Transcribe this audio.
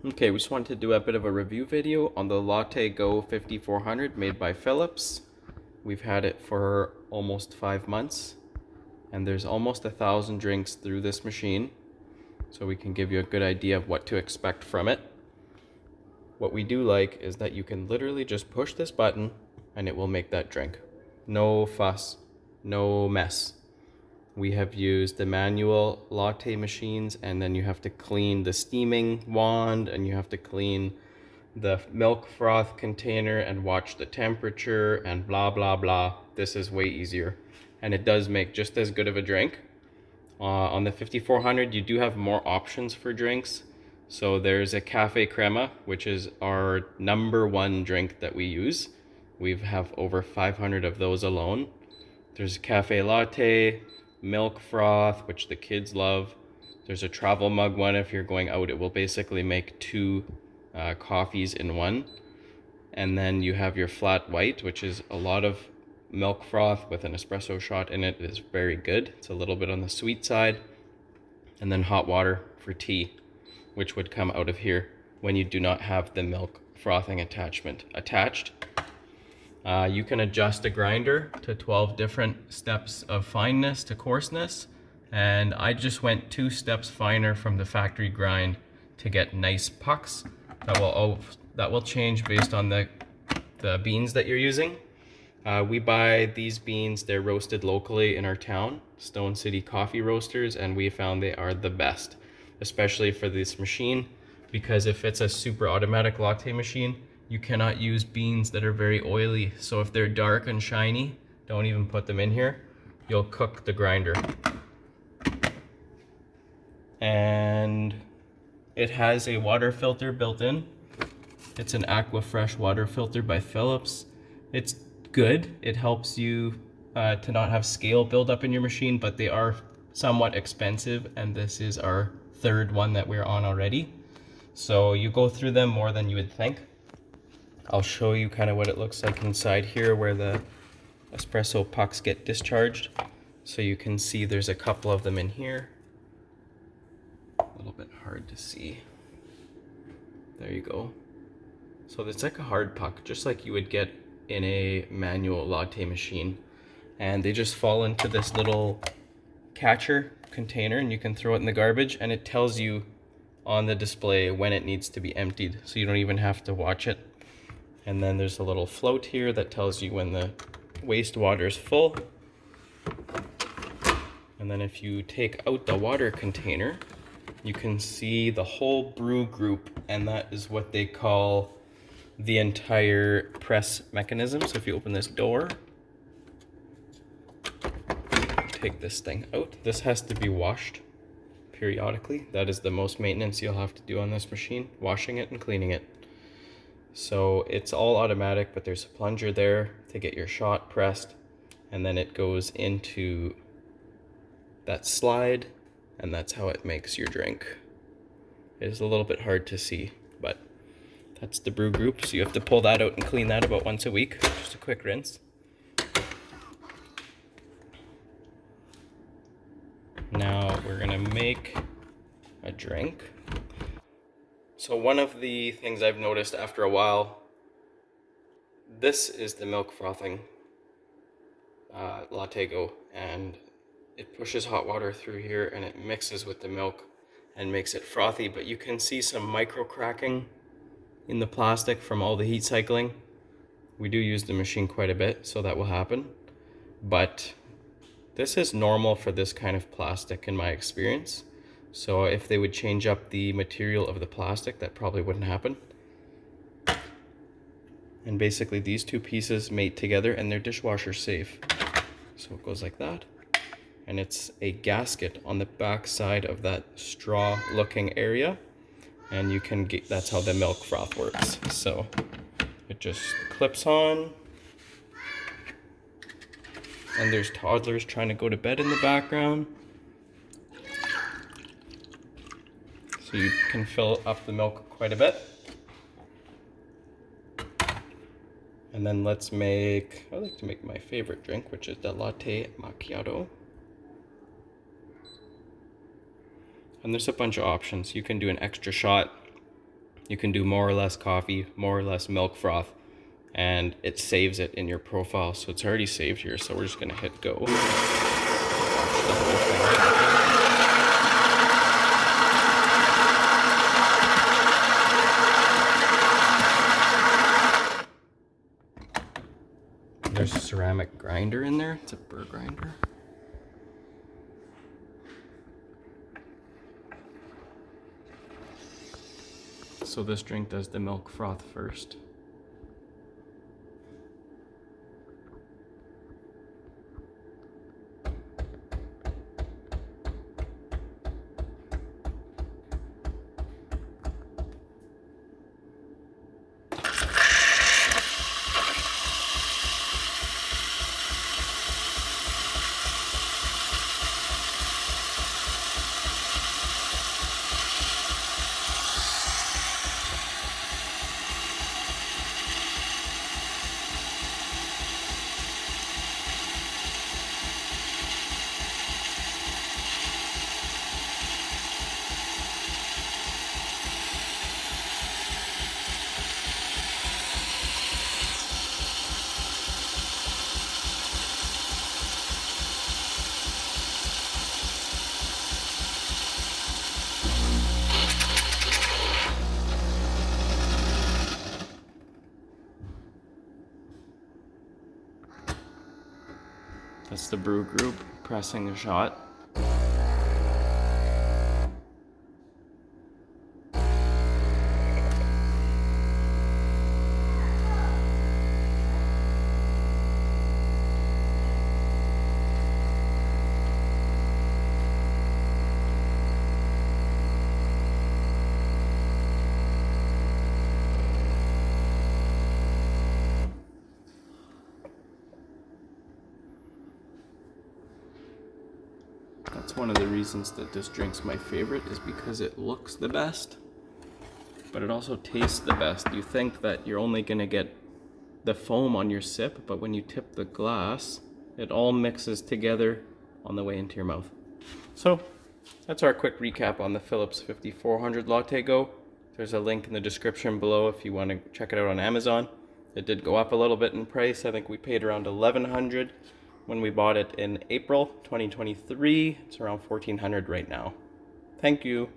Okay, we just wanted to do a bit of a review video on the Latte Go 5400 made by Phillips. We've had it for almost 5 months, and there's almost 1,000 drinks through this machine, so we can give you a good idea of what to expect from it. What we do like is that you can literally just push this button and it will make that drink. No fuss, no mess. We have used the manual latte machines, and then you have to clean the steaming wand and you have to clean the milk froth container and watch the temperature and blah blah blah. This is way easier, and it does make just as good of a drink. On the 5400 you do have more options for drinks. So there's a cafe crema, which is our #1 drink that we use. We have over 500 of those alone. There's a cafe latte, milk froth, which the kids love. There's a travel mug one. If you're going out, it will basically make two coffees in one. And then you have your flat white, which is a lot of milk froth with an espresso shot in it. It is very good. It's a little bit on the sweet side. And then hot water for tea, which would come out of here when you do not have the milk frothing attachment attached. You can adjust a grinder to 12 different steps of fineness to coarseness, and I just went 2 steps finer from the factory grind to get nice pucks that will change based on the beans that you're using. We buy these beans, they're roasted locally in our town, Stone City Coffee Roasters, and we found they are the best, especially for this machine, because if it's a super automatic latte machine, you cannot use beans that are very oily. So if they're dark and shiny, don't even put them in here. You'll cook the grinder. And it has a water filter built in. It's an Aquafresh water filter by Phillips. It's good. It helps you to not have scale build up in your machine, but they are somewhat expensive, and this is our 3rd one that we're on already. So you go through them more than you would think. I'll show you kind of what it looks like inside here where the espresso pucks get discharged. So you can see there's a couple of them in here. A little bit hard to see. There you go. So it's like a hard puck, just like you would get in a manual latte machine. And they just fall into this little catcher container, and you can throw it in the garbage, and it tells you on the display when it needs to be emptied, so you don't even have to watch it. And then there's a little float here that tells you when the wastewater is full. And then if you take out the water container, you can see the whole brew group, and that is what they call the entire press mechanism. So if you open this door, take this thing out. This has to be washed periodically. That is the most maintenance you'll have to do on this machine, washing it and cleaning it. So it's all automatic, but there's a plunger there to get your shot pressed, and then it goes into that slide, and that's how it makes your drink. It is a little bit hard to see, but that's the brew group. So you have to pull that out and clean that about once a week. Just a quick rinse. Now we're gonna make a drink. So one of the things I've noticed after a while, this is the milk frothing Latte Go, and it pushes hot water through here and it mixes with the milk and makes it frothy, but you can see some micro cracking in the plastic from all the heat cycling. We do use the machine quite a bit, so that will happen, but this is normal for this kind of plastic in my experience. So if they would change up the material of the plastic, that probably wouldn't happen. And basically these 2 pieces mate together and they're dishwasher safe. So it goes like that. And it's a gasket on the back side of that straw looking area. And you can get, that's how the milk froth works. So it just clips on. And there's toddlers trying to go to bed in the background. So you can fill up the milk quite a bit. And then let's make, I like to make my favorite drink, which is the latte macchiato. And there's a bunch of options. You can do an extra shot. You can do more or less coffee, more or less milk froth, and it saves it in your profile. So it's already saved here, so we're just gonna hit go. Watch the whole thing. There's a ceramic grinder in there. It's a burr grinder. So this drink does the milk froth first. That's the brew group pressing a shot. That's one of the reasons that this drink's my favorite, is because it looks the best, but it also tastes the best. You think that you're only gonna get the foam on your sip, but when you tip the glass, it all mixes together on the way into your mouth. So that's our quick recap on the Phillips 5400 Latte Go. There's a link in the description below if you want to check it out on Amazon. It did go up a little bit in price. I think we paid around $1,100 when we bought it in April 2023. It's around $1,400 right now. Thank you.